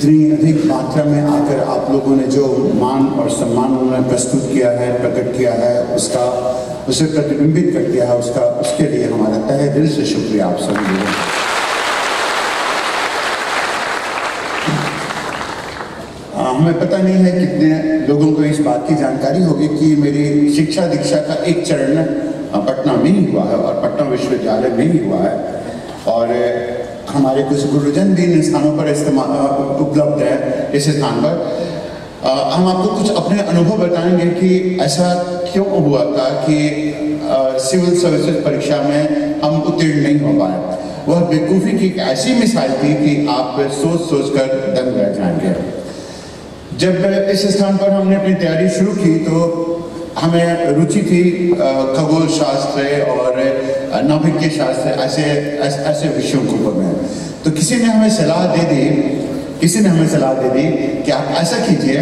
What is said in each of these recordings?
इतनी अधिक मात्रा में आकर आप लोगों ने जो मान और सम्मान उन्होंने प्रस्तुत किया है, प्रकट किया है, उसे प्रतिबिंबित कर दिया है, उसके लिए हमारा तहे दिल से शुक्रिया आप सभी लोगों का। हमें पता नहीं है कितने लोगों को इस बात की जानकारी होगी कि मेरी शिक्षा दीक्षा का एक चरण पटना में ही हुआ है और पटना विश्वविद्यालय में ही हुआ है, और हमारे कुछ गुरुजन भी इन स्थानों पर उपलब्ध है। इस स्थान पर हम आपको कुछ अपने अनुभव बताएंगे कि ऐसा क्यों हुआ था कि सिविल सर्विसेज परीक्षा में हम उत्तीर्ण नहीं हो पाए। वह बेवकूफ़ी की एक ऐसी मिसाल थी कि आप सोच सोच कर दंग रह जाएंगे। जब इस स्थान पर हमने अपनी तैयारी शुरू की तो हमें रुचि थी खगोल शास्त्र और नाभिकीय शास्त्र ऐसे विषयों के ऊपर में। तो किसी ने हमें सलाह दे दी कि आप ऐसा कीजिए,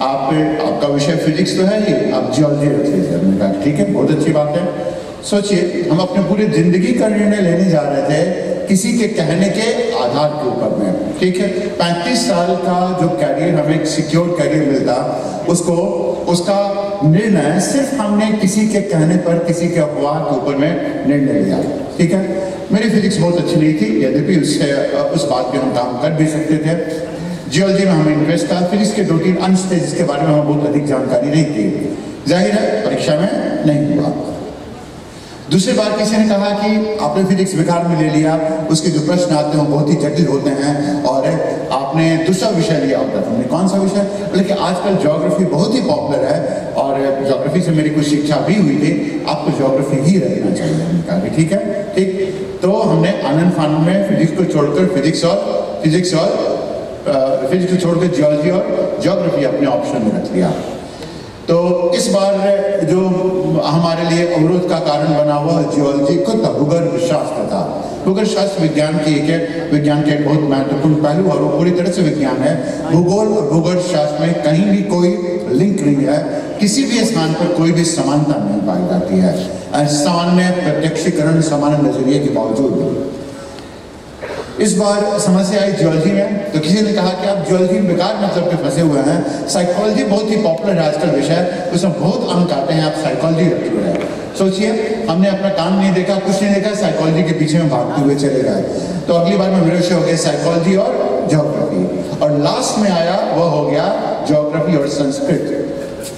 आपका विषय फिजिक्स तो है ही, आप जियोलॉजी रख लीजिए। हमने कहा ठीक है, बहुत अच्छी बात है। सोचिए, हम अपने पूरी जिंदगी का निर्णय लेने जा रहे थे किसी के कहने के आधार के ऊपर में, ठीक है। 35 साल का जो कैरियर, हमें एक सिक्योर कैरियर मिलता, उसका निर्णय सिर्फ हमने किसी के कहने पर, किसी के अफवाह के ऊपर में निर्णय लिया, ठीक है। मेरी फिजिक्स बहुत अच्छी नहीं थी, यद्यपि उस बात पे हम काम कर भी सकते थे। जियोलॉजी में हमें इंटरेस्ट था। फिजिक्स के 2-3 अंश थे जिसके बारे में हमें बहुत अधिक जानकारी नहीं थी। जाहिर है परीक्षा में नहीं हुआ। दूसरी बार किसी ने कहा कि आपने फिजिक्स विकार में ले लिया, उसके जो प्रश्न आते हैं बहुत ही जटिल होते हैं, और आपने दूसरा विषय लिया होता था। हमने कौन सा विषय? लेकिन आजकल ज्योग्राफी बहुत ही पॉपुलर है और ज्योग्राफी से मेरी कुछ शिक्षा भी हुई थी, आपको ज्योग्राफी ही रखना चाहिए। हमने कहा ठीक है, ठीक। तो हमने आनंद फानंद में फिजिक्स को छोड़कर फिजिक्स को छोड़कर जियोलॉजी और ज्योग्राफी अपने ऑप्शन में रख लिया। तो इस बार जो हमारे लिए अवरोध का कारण बना हुआ जियोलॉजी को था, भूगर्भ शास्त्र था। भूगर्भ शास्त्र विज्ञान की एक बहुत महत्वपूर्ण पहलू और वो पूरी तरह से विज्ञान है। भूगोल और भूगर्भ शास्त्र में कहीं भी कोई लिंक नहीं है, किसी भी स्थान पर कोई भी समानता नहीं पाई जाती है, सामान्य प्रत्यक्षीकरण, सामान्य नजरिए के बावजूद। इस बार समस्या आई जियोलॉजी में, तो किसी ने कहा कि आप जियोलॉजी में बेकार मतलब के फंसे हुए हैं। साइकोलॉजी बहुत ही पॉपुलर है आजकल विषय, उसमें बहुत अंक आते हैं, आप साइकोलॉजी रखे हुए हैं। सोचिए, हमने अपना काम नहीं देखा, कुछ नहीं देखा, साइकोलॉजी के पीछे में भागते हुए चले गए। तो अगली बार में मेरे विषय हो गए साइकोलॉजी और ज्योग्राफी, और लास्ट में आया वह हो गया ज्योग्राफी और संस्कृत।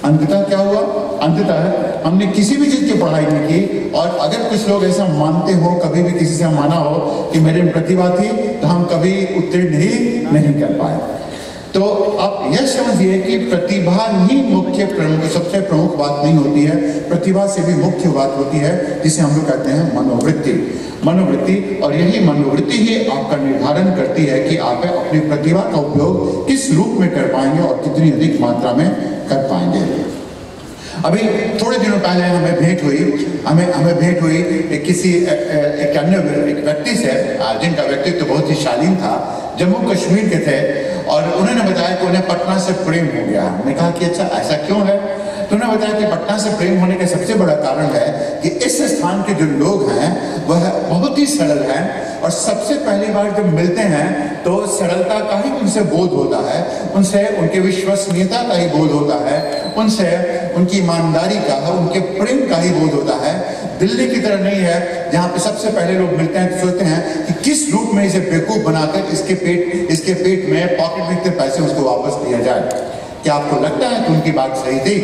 अंततः क्या हुआ? अंततः हमने किसी भी चीज की पढ़ाई नहीं की, और अगर कुछ लोग ऐसा मानते हो, कभी भी किसी से माना हो कि मेरे में प्रतिभा थी, तो हम कभी उत्तीर्ण ही नहीं कर पाए। तो आप यह समझिए कि प्रतिभा ही सबसे प्रमुख बात नहीं होती है, प्रतिभा से भी मुख्य बात होती है जिसे हम लोग कहते हैं मनोवृत्ति। और यही मनोवृत्ति ही आपका निर्धारण करती है कि आप अपनी प्रतिभा का उपयोग किस रूप में कर पाएंगे और कितनी अधिक मात्रा में कर पाएंगे। अभी थोड़े दिनों पहले हमें भेंट हुई एक व्यक्ति से, जिनका व्यक्तित्व बहुत ही शालीन था, जम्मू कश्मीर के थे, और उन्होंने बताया कि उन्हें पटना से प्रेम हो गया। हमने कहा कि अच्छा, ऐसा क्यों है? तो उन्होंने बताया कि पटना से प्रेम होने का सबसे बड़ा कारण है कि इस स्थान के जो लोग हैं वह बहुत ही सरल हैं, और सबसे पहली बार जब मिलते हैं तो सरलता का ही उनसे बोध होता है, उनसे उनके विश्वसनीयता का ही बोध होता है, उनसे उनकी ईमानदारी का, उनके प्रेम का ही बोध होता है। दिल्ली की तरह नहीं है जहाँ पे सबसे पहले लोग मिलते हैं तो सोचते हैं कि किस रूप में इसे बेवकूफ बनाकर इसके पेट में पॉकेट में इतने पैसे उसको वापस दिया जाए। क्या आपको लगता है कि उनकी बात सही थी?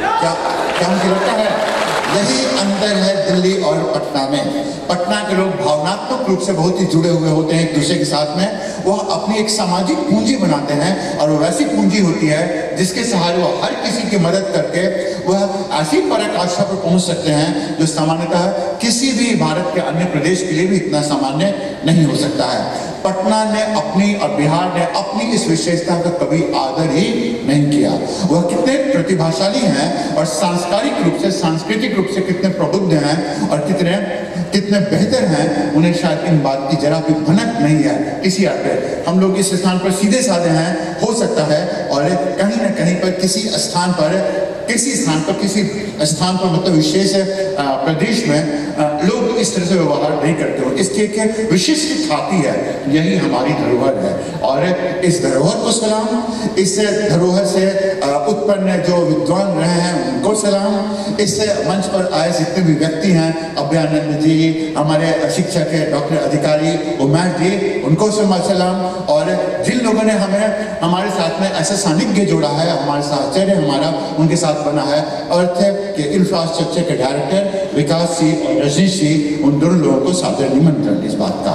क्या उनको लगता है? यही अंतर है दिल्ली और पटना में। पटना के लोग भावनात्मक रूप से बहुत ही जुड़े हुए होते हैं एक दूसरे के साथ में। वह अपनी एक सामाजिक पूंजी बनाते हैं, और वो वैसी पूंजी होती है जिसके सहारे वो हर किसी की मदद करके वह ऐसी पराकाष्ठा पर पहुंच सकते हैं जो सामान्यतः किसी भी भारत के अन्य प्रदेश के लिए भी इतना सामान्य नहीं हो सकता है। पटना ने अपनी और बिहार ने अपनी इस विशेषता का कभी आदर ही नहीं किया। वह कितने प्रतिभाशाली हैं और सांस्कृतिक रूप से कितने प्रबुद्ध हैं और कितने बेहतर हैं, उन्हें शायद इन बात की जरा भी भनक नहीं है। किसी अर्थ में हम लोग इस स्थान पर सीधे साधे हैं, हो सकता है, और कहीं न कहीं पर किसी स्थान पर मतलब विशेष प्रदेश में लोग इस तरह से व्यवहार नहीं करते हो। इसकी एक विशिष्ट ख्याति है, यही हमारी धरोहर है। और इस धरोहर को सलाम, इस धरोहर से उत्पन्न जो विद्वान रहे हैं उनको सलाम, इस मंच पर आए जितने भी व्यक्ति हैं, अभयानंद जी, हमारे शिक्षक डॉक्टर अधिकारी उमेश जी, उनको सलाम। और जिन लोगों ने हमें हमारे साथ में ऐसा सानिध्य जोड़ा है, हमारे साहचर्य हमारा उनके साथ बना है, अर्थ के इंफ्रास्ट्रक्चर के डायरेक्टर विकास जी और रजनीश जी, उन दोनों लोगों को सादर निमंत्रण इस बात का।